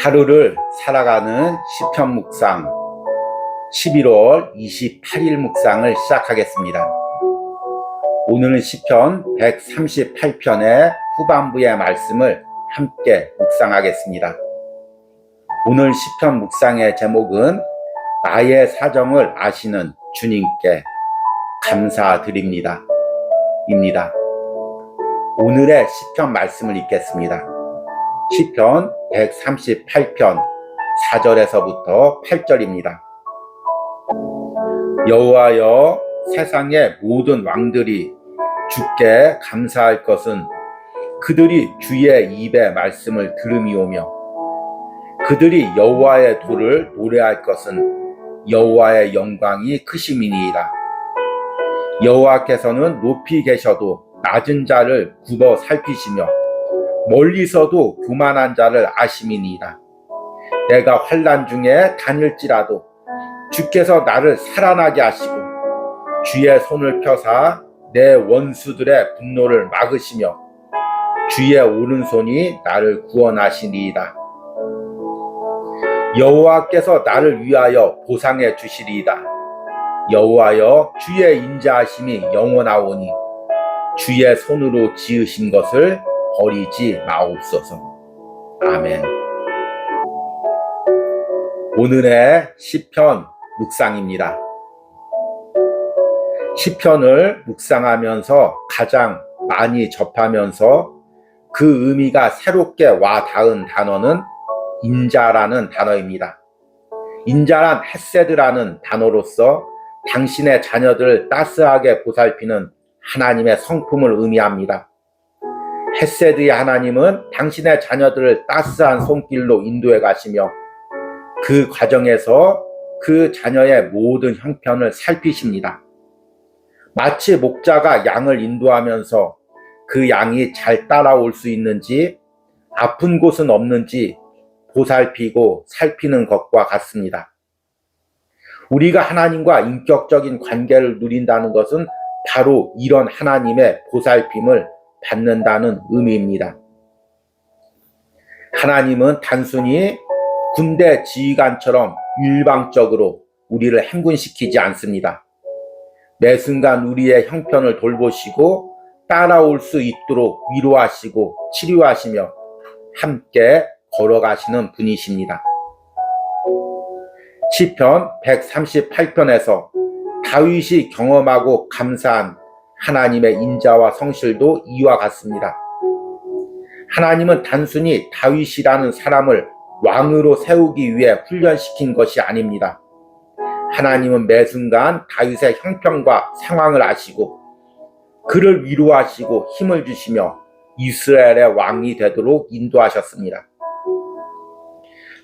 하루를 살아가는 시편 묵상 11월 28일 묵상을 시작하겠습니다. 오늘은 시편 138편의 후반부의 말씀을 함께 묵상하겠습니다. 오늘 시편 묵상의 제목은 나의 사정을 아시는 주님께 감사드립니다 입니다. 오늘의 시편 말씀을 읽겠습니다. 시편 138편 4절에서부터 8절입니다. 여호와여, 세상의 모든 왕들이 주께 감사할 것은 그들이 주의 입의 말씀을 들음이오며, 그들이 여호와의 도를 노래할 것은 여호와의 영광이 크심이니이다. 여호와께서는 높이 계셔도 낮은 자를 굽어 살피시며 멀리서도 교만한 자를 아심이니이다. 내가 환난 중에 다닐지라도 주께서 나를 살아나게 하시고 주의 손을 펴사 내 원수들의 분노를 막으시며 주의 오른손이 나를 구원하시니이다. 여호와께서 나를 위하여 보상해 주시리이다. 여호와여, 주의 인자하심이 영원하오니 주의 손으로 지으신 것을 버리지 마옵소서. 아멘. 오늘의 시편 묵상입니다. 시편을 묵상하면서 가장 많이 접하면서 그 의미가 새롭게 와 닿은 단어는 인자라는 단어입니다. 인자란 헤세드라는 단어로서 당신의 자녀들을 따스하게 보살피는 하나님의 성품을 의미합니다. 헤세드의 하나님은 당신의 자녀들을 따스한 손길로 인도해 가시며 그 과정에서 그 자녀의 모든 형편을 살피십니다. 마치 목자가 양을 인도하면서 그 양이 잘 따라올 수 있는지, 아픈 곳은 없는지 보살피고 살피는 것과 같습니다. 우리가 하나님과 인격적인 관계를 누린다는 것은 바로 이런 하나님의 보살핌을 받는다는 의미입니다. 하나님은 단순히 군대 지휘관처럼 일방적으로 우리를 행군시키지 않습니다. 매 순간 우리의 형편을 돌보시고 따라올 수 있도록 위로하시고 치료하시며 함께 걸어가시는 분이십니다. 시편 138편에서 다윗이 경험하고 감사한 하나님의 인자와 성실도 이와 같습니다. 하나님은 단순히 다윗이라는 사람을 왕으로 세우기 위해 훈련시킨 것이 아닙니다. 하나님은 매 순간 다윗의 형편과 상황을 아시고 그를 위로하시고 힘을 주시며 이스라엘의 왕이 되도록 인도하셨습니다.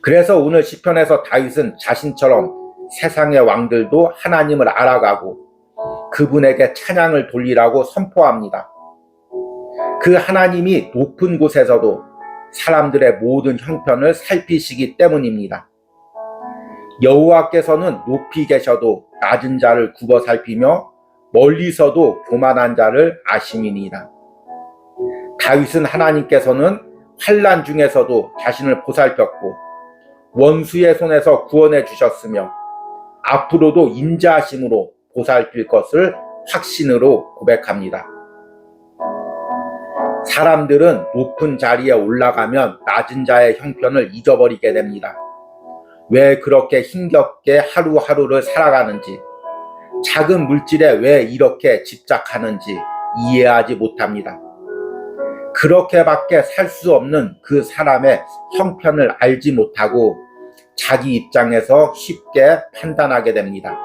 그래서 오늘 시편에서 다윗은 자신처럼 세상의 왕들도 하나님을 알아가고 그분에게 찬양을 돌리라고 선포합니다. 그 하나님이 높은 곳에서도 사람들의 모든 형편을 살피시기 때문입니다. 여호와께서는 높이 계셔도 낮은 자를 굽어 살피며 멀리서도 교만한 자를 아심이니이다. 다윗은 하나님께서는 환난 중에서도 자신을 보살폈고 원수의 손에서 구원해 주셨으며 앞으로도 인자하심으로 보살필 것을 확신으로 고백합니다. 사람들은 높은 자리에 올라가면 낮은 자의 형편을 잊어버리게 됩니다. 왜 그렇게 힘겹게 하루하루를 살아가는지, 작은 물질에 왜 이렇게 집착하는지 이해하지 못합니다. 그렇게밖에 살 수 없는 그 사람의 형편을 알지 못하고 자기 입장에서 쉽게 판단하게 됩니다.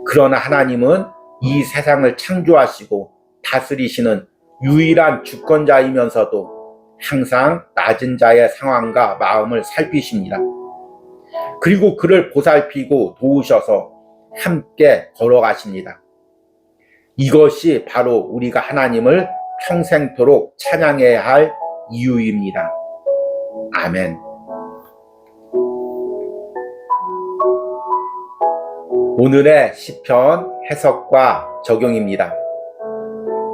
그러나 하나님은 이 세상을 창조하시고 다스리시는 유일한 주권자이면서도 항상 낮은 자의 상황과 마음을 살피십니다. 그리고 그를 보살피고 도우셔서 함께 걸어가십니다. 이것이 바로 우리가 하나님을 평생토록 찬양해야 할 이유입니다. 아멘. 오늘의 시편 해석과 적용입니다.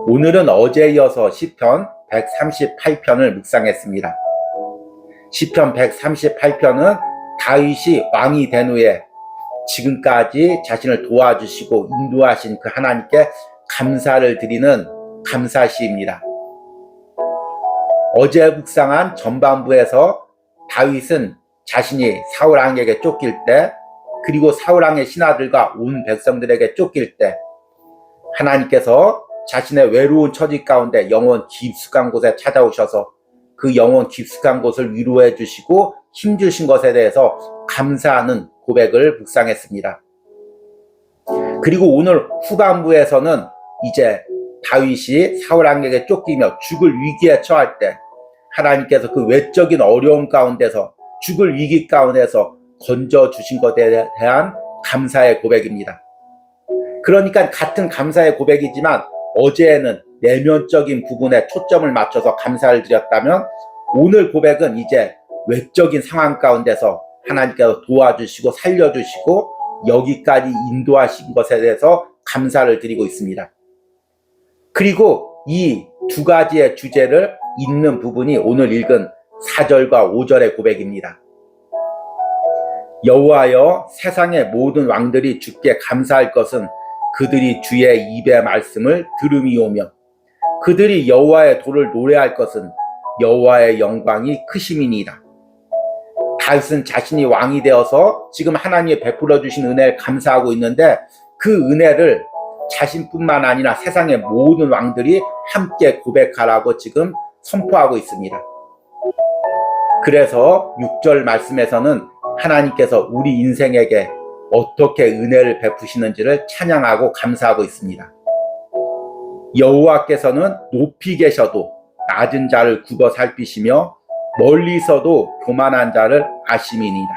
오늘은 어제에 이어서 시편 138편을 묵상했습니다. 시편 138편은 다윗이 왕이 된 후에 지금까지 자신을 도와주시고 인도하신 그 하나님께 감사를 드리는 감사시입니다. 어제 묵상한 전반부에서 다윗은 자신이 사울 왕에게 쫓길 때, 그리고 사울 왕의 신하들과 온 백성들에게 쫓길 때 하나님께서 자신의 외로운 처지 가운데 영원 깊숙한 곳에 찾아오셔서 그 영원 깊숙한 곳을 위로해 주시고 힘주신 것에 대해서 감사하는 고백을 묵상했습니다. 그리고 오늘 후반부에서는 이제 다윗이 사울 왕에게 쫓기며 죽을 위기에 처할 때 하나님께서 그 외적인 어려움 가운데서, 죽을 위기 가운데서 건져주신 것에 대한 감사의 고백입니다. 그러니까 같은 감사의 고백이지만 어제에는 내면적인 부분에 초점을 맞춰서 감사를 드렸다면 오늘 고백은 이제 외적인 상황 가운데서 하나님께서 도와주시고 살려주시고 여기까지 인도하신 것에 대해서 감사를 드리고 있습니다. 그리고 이 두 가지의 주제를 잇는 부분이 오늘 읽은 4절과 5절의 고백입니다. 여호와여, 세상의 모든 왕들이 주께 감사할 것은 그들이 주의 입의 말씀을 들음이오며 그들이 여호와의 도를 노래할 것은 여호와의 영광이 크심이니이다. 다윗은 자신이 왕이 되어서 지금 하나님이 베풀어 주신 은혜를 감사하고 있는데 그 은혜를 자신뿐만 아니라 세상의 모든 왕들이 함께 고백하라고 지금 선포하고 있습니다. 그래서 6절 말씀에서는 하나님께서 우리 인생에게 어떻게 은혜를 베푸시는지를 찬양하고 감사하고 있습니다. 여호와께서는 높이 계셔도 낮은 자를 굽어 살피시며 멀리서도 교만한 자를 아심이니이다.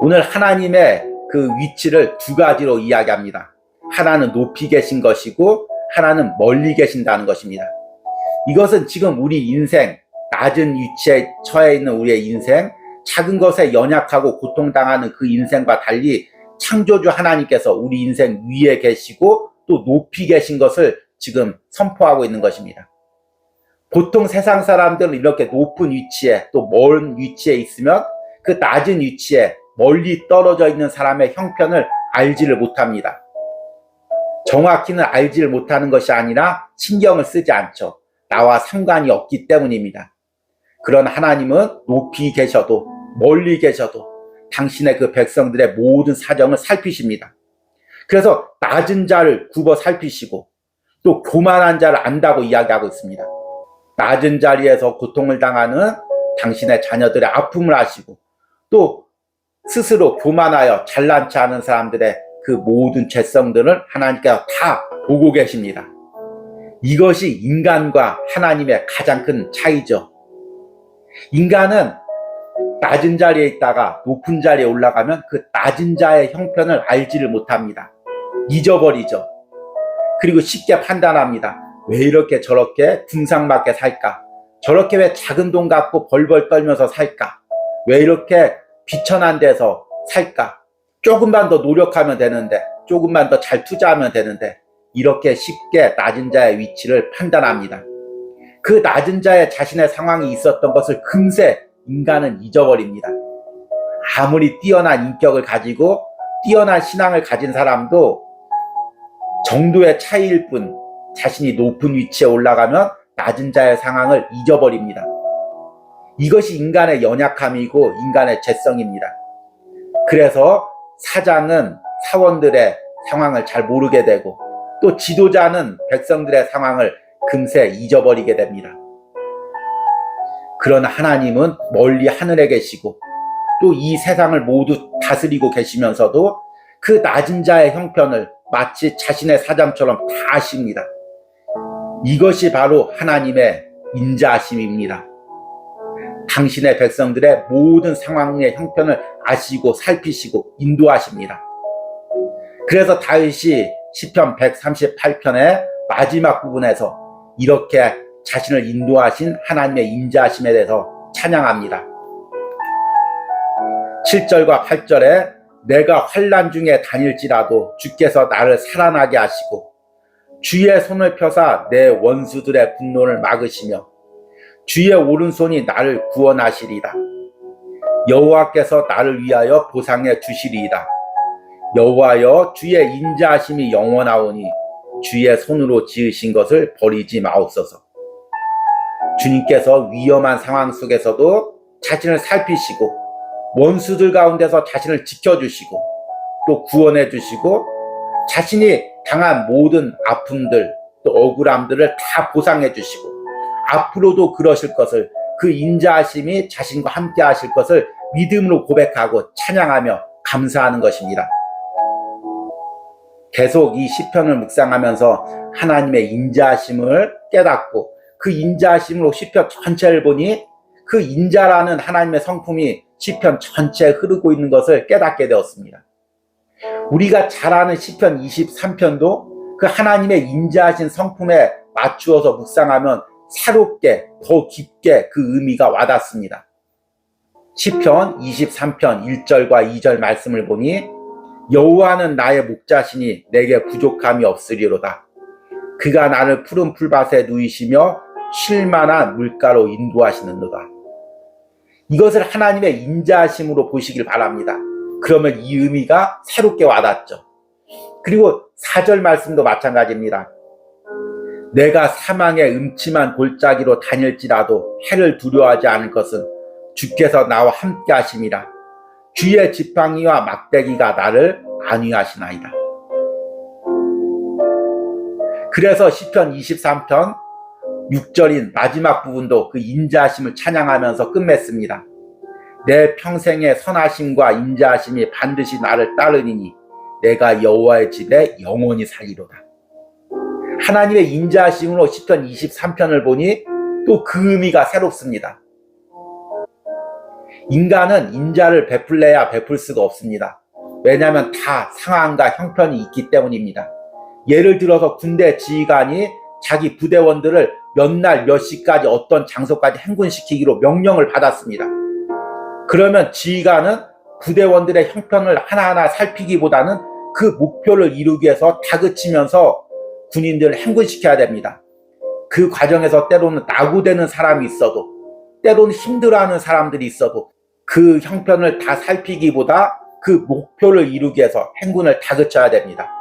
오늘 하나님의 그 위치를 두 가지로 이야기합니다. 하나는 높이 계신 것이고 하나는 멀리 계신다는 것입니다. 이것은 지금 우리 인생, 낮은 위치에 처해 있는 우리의 인생, 작은 것에 연약하고 고통당하는 그 인생과 달리 창조주 하나님께서 우리 인생 위에 계시고 또 높이 계신 것을 지금 선포하고 있는 것입니다. 보통 세상 사람들은 이렇게 높은 위치에 또 먼 위치에 있으면 그 낮은 위치에 멀리 떨어져 있는 사람의 형편을 알지를 못합니다. 정확히는 알지를 못하는 것이 아니라 신경을 쓰지 않죠. 나와 상관이 없기 때문입니다. 그런 하나님은 높이 계셔도 멀리 계셔도 당신의 그 백성들의 모든 사정을 살피십니다. 그래서 낮은 자를 굽어 살피시고 또 교만한 자를 안다고 이야기하고 있습니다. 낮은 자리에서 고통을 당하는 당신의 자녀들의 아픔을 아시고 또 스스로 교만하여 잘난치 않은 사람들의 그 모든 죄성들을 하나님께서 다 보고 계십니다. 이것이 인간과 하나님의 가장 큰 차이죠. 인간은 낮은 자리에 있다가 높은 자리에 올라가면 그 낮은 자의 형편을 알지를 못합니다. 잊어버리죠. 그리고 쉽게 판단합니다. 왜 이렇게 저렇게 궁상맞게 살까? 저렇게 왜 작은 돈 갖고 벌벌 떨면서 살까? 왜 이렇게 비천한 데서 살까? 조금만 더 노력하면 되는데, 조금만 더 잘 투자하면 되는데, 이렇게 쉽게 낮은 자의 위치를 판단합니다. 그 낮은 자의 자신의 상황이 있었던 것을 금세 인간은 잊어버립니다. 아무리 뛰어난 인격을 가지고 뛰어난 신앙을 가진 사람도 정도의 차이일 뿐 자신이 높은 위치에 올라가면 낮은 자의 상황을 잊어버립니다. 이것이 인간의 연약함이고 인간의 죄성입니다. 그래서 사장은 사원들의 상황을 잘 모르게 되고 또 지도자는 백성들의 상황을 금세 잊어버리게 됩니다. 그러나 하나님은 멀리 하늘에 계시고 또 이 세상을 모두 다스리고 계시면서도 그 낮은 자의 형편을 마치 자신의 사장처럼 다 아십니다. 이것이 바로 하나님의 인자하심입니다. 당신의 백성들의 모든 상황의 형편을 아시고 살피시고 인도하십니다. 그래서 다윗이 시편 138편의 마지막 부분에서 이렇게 자신을 인도하신 하나님의 인자하심에 대해서 찬양합니다. 7절과 8절에 내가 환난 중에 다닐지라도 주께서 나를 살아나게 하시고 주의 손을 펴사 내 원수들의 분노를 막으시며 주의 오른손이 나를 구원하시리이다. 여호와께서 나를 위하여 보상해 주시리이다. 여호와여, 주의 인자하심이 영원하오니 주의 손으로 지으신 것을 버리지 마옵소서. 주님께서 위험한 상황 속에서도 자신을 살피시고 원수들 가운데서 자신을 지켜주시고 또 구원해 주시고 자신이 당한 모든 아픔들 또 억울함들을 다 보상해 주시고 앞으로도 그러실 것을, 그 인자하심이 자신과 함께 하실 것을 믿음으로 고백하고 찬양하며 감사하는 것입니다. 계속 이 시편을 묵상하면서 하나님의 인자하심을 깨닫고 그 인자하심으로 시편 전체를 보니 그 인자라는 하나님의 성품이 시편 전체에 흐르고 있는 것을 깨닫게 되었습니다. 우리가 잘 아는 시편 23편도 그 하나님의 인자하신 성품에 맞추어서 묵상하면 새롭게 더 깊게 그 의미가 와닿습니다. 시편 23편 1절과 2절 말씀을 보니 여호와는 나의 목자시니 내게 부족함이 없으리로다. 그가 나를 푸른 풀밭에 누이시며 쉴 만한 물가로 인도하시는도다. 이것을 하나님의 인자하심으로 보시길 바랍니다. 그러면 이 의미가 새롭게 와닿죠. 그리고 4절 말씀도 마찬가지입니다. 내가 사망의 음침한 골짜기로 다닐지라도 해를 두려워하지 않을 것은 주께서 나와 함께 하심이라. 주의 지팡이와 막대기가 나를 안위하시나이다. 그래서 시편 23편 6절인 마지막 부분도 그 인자하심을 찬양하면서 끝맺습니다. 내 평생의 선하심과 인자하심이 반드시 나를 따르리니 내가 여호와의 집에 영원히 살리로다. 하나님의 인자하심으로 시편 23편을 보니 또 그 의미가 새롭습니다. 인간은 인자를 베풀래야 베풀 수가 없습니다. 왜냐하면 다 상황과 형편이 있기 때문입니다. 예를 들어서 군대 지휘관이 자기 부대원들을 몇 날 몇 시까지 어떤 장소까지 행군시키기로 명령을 받았습니다. 그러면 지휘관은 부대원들의 형편을 하나하나 살피기보다는 그 목표를 이루기 위해서 다그치면서 군인들을 행군시켜야 됩니다. 그 과정에서 때로는 낙오되는 사람이 있어도, 때로는 힘들어하는 사람들이 있어도 그 형편을 다 살피기보다 그 목표를 이루기 위해서 행군을 다그쳐야 됩니다.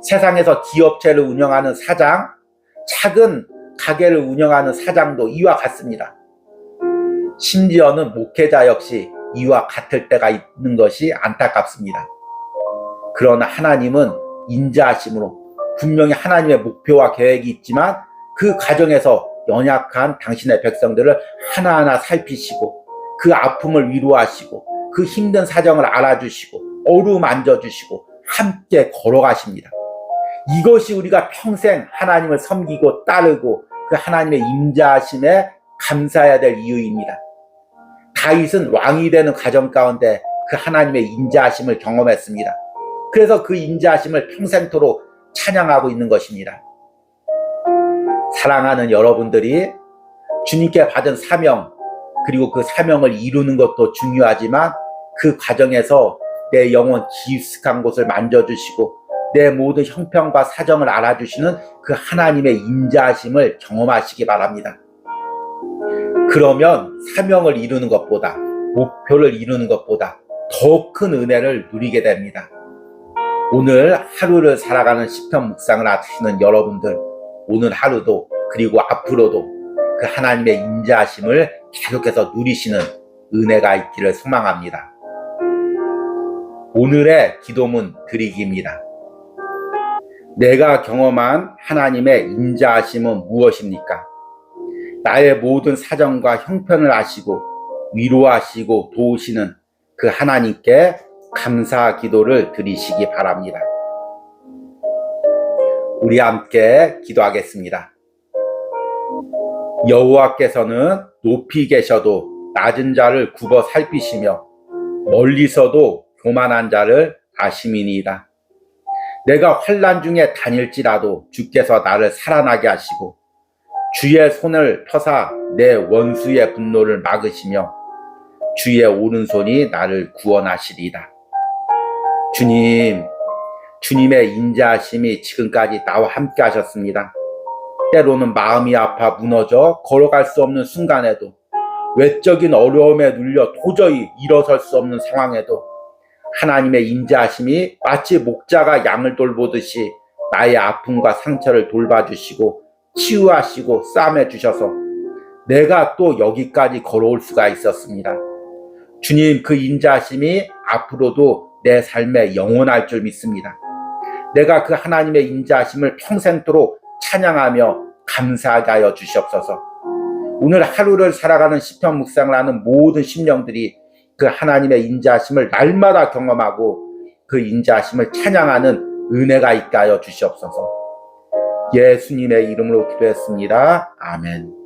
세상에서 기업체를 운영하는 사장, 작은 가게를 운영하는 사장도 이와 같습니다. 심지어는 목회자 역시 이와 같을 때가 있는 것이 안타깝습니다. 그러나 하나님은 인자하심으로 분명히 하나님의 목표와 계획이 있지만 그 과정에서 연약한 당신의 백성들을 하나하나 살피시고 그 아픔을 위로하시고 그 힘든 사정을 알아주시고 어루만져주시고 함께 걸어가십니다. 이것이 우리가 평생 하나님을 섬기고 따르고 그 하나님의 인자하심에 감사해야 될 이유입니다. 다윗은 왕이 되는 과정 가운데 그 하나님의 인자하심을 경험했습니다. 그래서 그 인자하심을 평생토록 찬양하고 있는 것입니다. 사랑하는 여러분들이 주님께 받은 사명, 그리고 그 사명을 이루는 것도 중요하지만 그 과정에서 내 영혼 깊숙한 곳을 만져주시고 내 모든 형편과 사정을 알아주시는 그 하나님의 인자하심을 경험하시기 바랍니다. 그러면 사명을 이루는 것보다, 목표를 이루는 것보다 더 큰 은혜를 누리게 됩니다. 오늘 하루를 살아가는 시편 묵상을 하시는 여러분들, 오늘 하루도 그리고 앞으로도 그 하나님의 인자하심을 계속해서 누리시는 은혜가 있기를 소망합니다. 오늘의 기도문 드리기입니다. 내가 경험한 하나님의 인자하심은 무엇입니까? 나의 모든 사정과 형편을 아시고 위로하시고 도우시는 그 하나님께 감사 기도를 드리시기 바랍니다. 우리 함께 기도하겠습니다. 여호와께서는 높이 계셔도 낮은 자를 굽어 살피시며 멀리서도 교만한 자를 아심이니이다. 내가 환난 중에 다닐지라도 주께서 나를 살아나게 하시고 주의 손을 펴사 내 원수의 분노를 막으시며 주의 오른손이 나를 구원하시리이다. 주님의 인자하심이 지금까지 나와 함께 하셨습니다. 때로는 마음이 아파 무너져 걸어갈 수 없는 순간에도, 외적인 어려움에 눌려 도저히 일어설 수 없는 상황에도 하나님의 인자하심이 마치 목자가 양을 돌보듯이 나의 아픔과 상처를 돌봐주시고 치유하시고 싸매주셔서 내가 또 여기까지 걸어올 수가 있었습니다. 주님, 그 인자하심이 앞으로도 내 삶에 영원할 줄 믿습니다. 내가 그 하나님의 인자하심을 평생토록 찬양하며 감사하게 하여 주시옵소서. 오늘 하루를 살아가는 시편 묵상을 하는 모든 심령들이 그 하나님의 인자하심을 날마다 경험하고 그 인자하심을 찬양하는 은혜가 있게 하여 주시옵소서. 예수님의 이름으로 기도했습니다. 아멘.